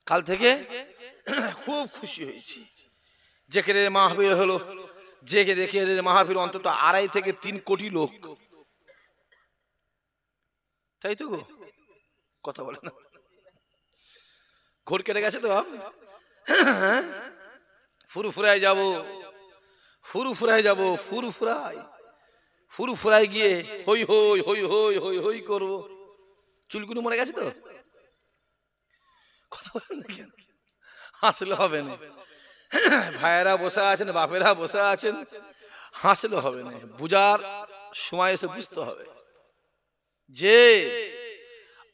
কাল থেকে খুব খুশি হয়েছি। জেকেরের মাহফিল হলো, জেকেরের মাহফিল অন্তত 2.5 থেকে 3 কোটি লোক, তাই তো গো, কথা বলে না, ঘোর কেটে গেছে তো। ফুরফুরায় যাব, ফুরফুরায় যাব, ফুরফুরায় গিয়ে হই হই হই হই হই হই করবো। চুলকুনি মরে গেছে তো, কথা বলেন না কেন? হাসলে হবে না, ভাইয়েরা বসে আছেন, বাপেরা বসে আছেন, হাসলে হবে না, বুঝার সময় এসে বুঝতে হবে যে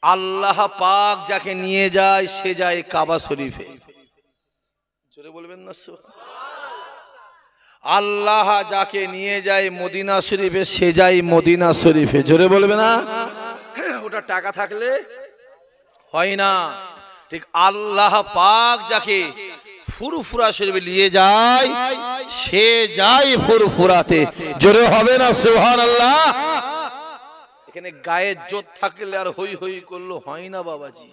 আল্লাহ পাক যাকে নিয়ে যায় সে যায় কাবা শরীফে। জোরে বলবেন না? আল্লাহ যাকে নিয়ে যায় মদিনা শরীফে সে যায় মদিনা শরীফে। জোরে বলবে না? ওটা টাকা থাকলে হয় না, ঠিক আল্লাহ পাক যাকে ফুরফুরা শরীফে নিয়ে যায় সে যায় ফুরফুরাতে। জোরে হবে না সুবহানাল্লাহ? এখানে গায়ে জোর থাকলে আর হই হই করলো হয় না বাবাজি,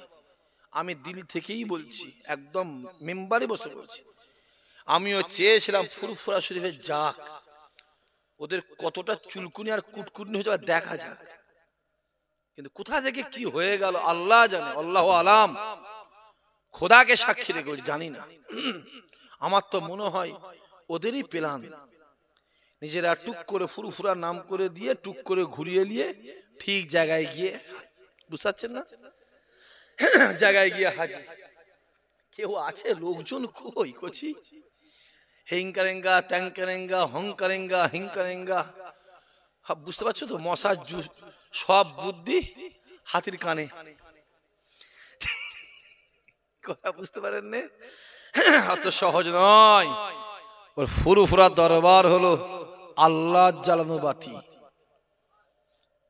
আমি দিল থেকেই বলছি, একদম মেম্বারে বসে বলছি। আমিও চেয়েছিলাম ফুরফুরা শরীফে যাক, ওদের কতটা চুলকুনি আর কুটকুটনি হয়েছে দেখা যাক, কিন্তু কোথা থেকে কি হয়ে গেল আল্লাহ জানে, আল্লাহ আলাম, খোদাকে সাক্ষী রেখে জানি না। আমার তো মনে হয় ওদেরই প্ল্যান, নিজেরা টুক করে ফুরফুরা নাম করে দিয়ে টুক করে ঘুরিয়ে নিয়ে ঠিক জায়গায় গিয়ে, বুঝতে পারছেন না, জায়গায় গিয়ে হাজির। কেউ আছে লোকজন কই কচি, হিংকারেঙ্গা ত্যাংকারেঙ্গা হংকারেঙ্গা হিংকারেঙ্গা, বুঝতে পারছো তো? মশার সব বুদ্ধি হাতির কানে, কথা বুঝতে পারেন না? অত সহজ নয়। ওর ফুরফুরা দরবার হলো আল্লাহ জ্বালানো বাতি।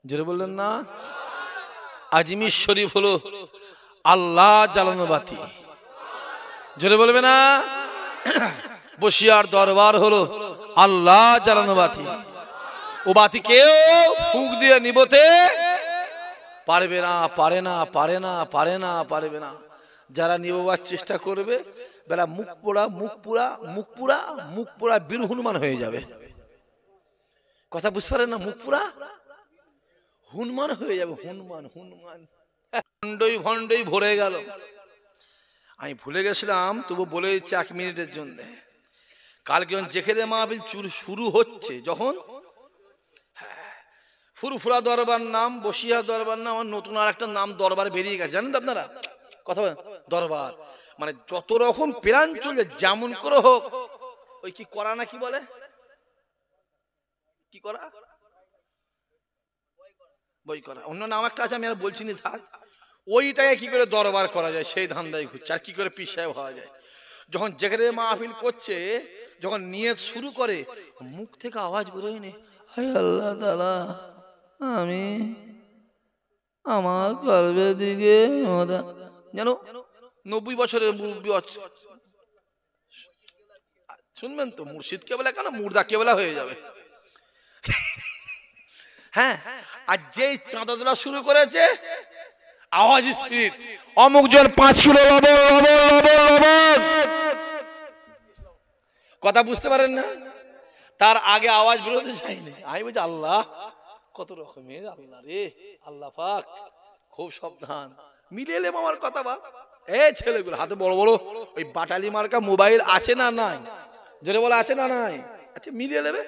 যেটা বললেন না, আজমির শরীফ হলো আল্লাহ জ্বালানো বাতি। জোরে বলবে না? বসিয়ার দরবার হলো আল্লাহ জ্বালানো বাতি। ও বাতি কেউ ফুঁক দিয়ে নিবতে পারবে না, পারে না, পারে না, পারে না, পারবে না। যারা নিবার চেষ্টা করবে বেলা মুখ পোড়া মুখ পুরা মুখ পুরা মুখ পোড়া বীর হনুমান হয়ে যাবে। কথা বুঝতে পারেন না? মুখ পুরা হনুমান হয়ে যাবে, হনুমান হনুমান। ভণ্ডই ভণ্ডই ভরে গেল। আমি ভুলে গেছিলাম, তবু বলে দিচ্ছি 1 মিনিটের জন্য। কালকে যখন জেকেরে মাহফিল শুরু হচ্ছে, যখন ফুরফুরা দরবার নাম, বসিয়া দরবার নাম, আমার নতুন আর একটা নাম দরবার বেরিয়ে গেছে, জানেন তো আপনারা? কথা বলেন, দরবার মানে যত রকম প্ল্যান চলবে, যেমন করে হোক, ওই কি করা না কি বলে, কি করা, বই করা, অন্য নাম একটা আছে, আমি আর বলছি না, থাক। ওইটাকে কি করে দরবার করা যায় সেই ধান্দায় ঘুরছে, আর কি করে পীর সাহেব হওয়া যায়। যখন জেকেরে মাহফিল করছে, যখন নিয়ত শুরু করে, মুখ থেকে আওয়াজ বেরোয় নি, হায় আল্লাহ তাআলা, আমি আমার কলবের দিকে যেন 90 বছরের মুরব্বী আছে, শুনবেন তো, মুর্শিদ কেবলা কেন মুর্দা কেবলা হয়ে যাবে। হ্যাঁ, আর যেই চাঁদা তোলা শুরু করেছে, আওয়াজ স্পিড, অমুক জন 5 কিলো লবণ লবণ লবণ লবণ, কথা বুঝতে পারেন না? তার আগে আওয়াজ বেরোতে চাইনি। আমি বলছি আল্লাহ, কত রকমের আল্লাহ রে, আল্লাহ পাক, খুব সাবধান। মিলিয়ে এলাম আমার কথা। বা এই ছেলেগুলো হাতে বড় বড় ওই বাটালি মার্কা মোবাইল আছে না নাই? যেটা বলে আছে না নাই? আচ্ছা, মিলিয়ে নেবে।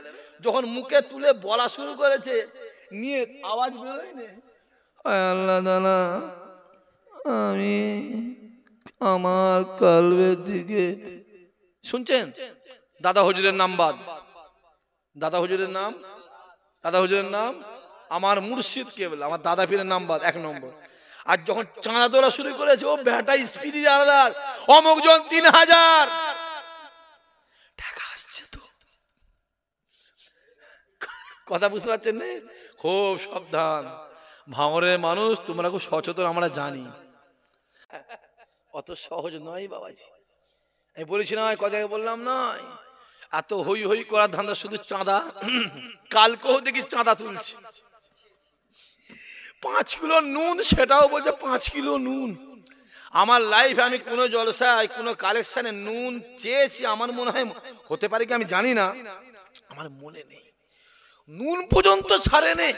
যখন মুখে তুলে বলা শুরু করেছে, নিয়ে আওয়াজ বেরোয় না, আল্লাহ তাআলা, আমি আমার কলবের দিকে, শুনছেন? দাদা হুজুরের নাম বাদ, দাদা হুজুরের নাম, দাদা হুজুরের নাম, আমার মুর্শিদ কেবলা, আমার দাদা পীরের নাম বাদ 1 নম্বর। আর যখন চাঁদা তোলা শুরু করেছে, ও বেটা স্পিড আলাদা, অমুক জন 3000 টাকা আসছে তো, কথা বুঝতে পারছেন না? খুব সাবধান, ভাঙরের মানুষ তোমরা খুব সচেতন, আমরা জানি। অত সহজ নয় বাবাজি। আমি বলেছি না, কথা বললাম নয়, এত হই হই করার ধান্দা শুধু চাঁদা। কালকেও দেখি চাঁদা তুলছে, 5 কিলো নুন, সেটাও বলছে 5 কিলো নুন। আমার লাইফে আমি কোনো জলসায় কোনো কালেকশনে নুন চেয়েছি, আমার মনে হয় হতে পারে কি আমি জানি না, আমার মনে নেই, নুন পর্যন্ত ছাড়ে নেই।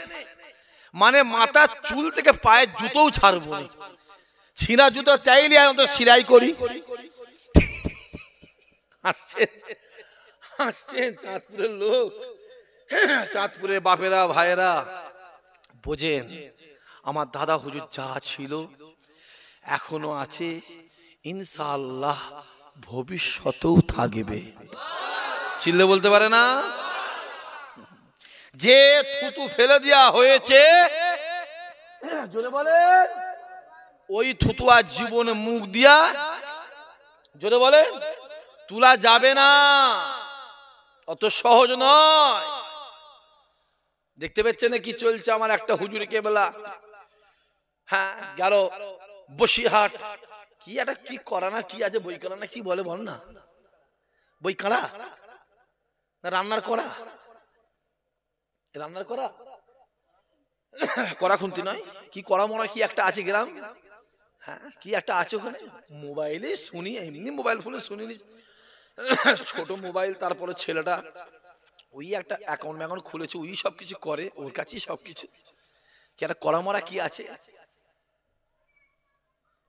মানে মাথার চুল থেকে পায়ের জুতোও ছাড়বো না, ছিঁড়া জুতো চাইলে আমি তো সেলাই করি। হাসছেন হাসছেন চাঁদপুরের লোক, চাঁদপুরের বাপেরা ভাইয়েরা বোঝেন, আমার দাদা হুজুর যা ছিল এখনো আছে, ইনশাআল্লাহ ভবিষ্যতেও থাকবে। চিল্লে বলতে পারে না? যে থুতু ফেলে দেওয়া হয়েছে, জোরে বলেন, ওই থুতু আর জীবনে মুখ দিয়া, জোরে বলেন, তুলা যাবে না, অত সহজ নয়। দেখতে পাচ্ছেন কি চলছে? আমার একটা হুজুর কেবলা, হ্যাঁ গেল বসিরহাট, কি একটা কি করা না কি আছে, বই করা না কি বলে বল না, বই কাড়া না রান্নার করা, রান্নার করা, করা খুন্তি নয়, কি করা মরা কি একটা আছে গ্রাম, হ্যাঁ কি একটা আছে ওখানে, মোবাইলে শুনি, এমনি মোবাইল ফোনে শুনিনি, ছোট মোবাইল। তারপরে ছেলেটা ওই একটা অ্যাকাউন্ট ম্যাকাউন্ট খুলেছে, ওই সব কিছু করে, ওর কাছেই সবকিছু। কি একটা করা মরা কি আছে,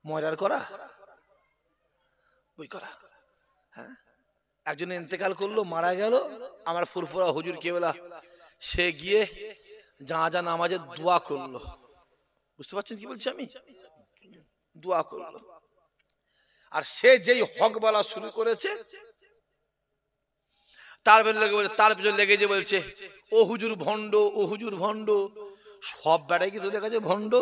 ময়রার করা, বই করা, হ্যাঁ। একজন ইন্তেকাল করলো, মারা গেল, আমার ফুরফুরা হুজুর কেবলা, সে গিয়ে জানাজা নামাজে দোয়া করলো। বুঝতে পারছেন কি বলছি আমি? দোয়া করলো। আর সে যেই হক বলা শুরু করেছে, তার পেছনে লেগে যে বলছে ও হুজুর ভণ্ড, ও হুজুর ভণ্ড। সব বেটাই কি তোদের কাছে ভণ্ড?